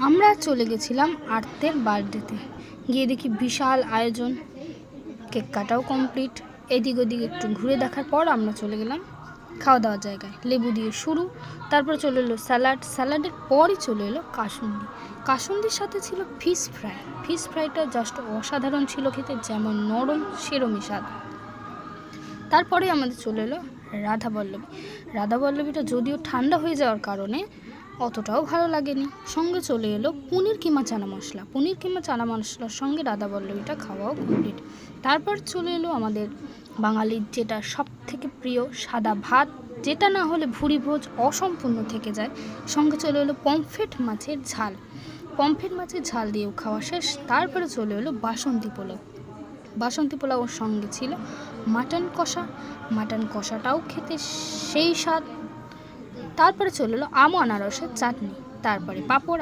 আমরা চলে গেছিলাম আর্তের বার্থডেতে, গিয়ে দেখি বিশাল আয়োজন, কেক কাটাও কমপ্লিট। এদিক ওদিক একটু ঘুরে দেখার পর আমরা চলে গেলাম খাওয়া দাওয়ার জায়গায়। লেবু দিয়ে শুরু, তারপর চলে এলো স্যালাড, স্যালাডের পরই চলে এলো কাসুন্দি। কাসুন্দির সাথে ছিল ফিশ ফ্রাই। ফিশ ফ্রাইটা জাস্ট অসাধারণ ছিল খেতে, যেমন নরম সেরমই স্বাদ। তারপরে আমাদের চলে এলো রাধাবল্লভী। রাধাবল্লভীটা যদিও ঠান্ডা হয়ে যাওয়ার কারণে অতটাও ভালো লাগেনি। সঙ্গে চলে এলো পনির কিমা চানা মশলা। পনির কিমা চানা মশলার সঙ্গে রাধাবল্লভীটা খাওয়াও কমপ্লিট। তারপর চলে এলো আমাদের বাঙালির যেটা সব থেকে প্রিয় সাদা ভাত, যেটা না হলে ভুরি ভোজ অসম্পূর্ণ থেকে যায়। সঙ্গে চলে এলো পমফ্রেট মাছের ঝাল। পমফ্রেট মাছের ঝাল দিয়েও খাওয়া শেষ। তারপরে চলে এলো বাসন্তী পোলাও। বাসন্তী পোলাওর সঙ্গে ছিল মাটন কষা। মাটন কষাটাও খেতে সেই স্বাদ। তারপরে চলে এলো আম আনারসের চাটনি, তারপরে পাঁপড়।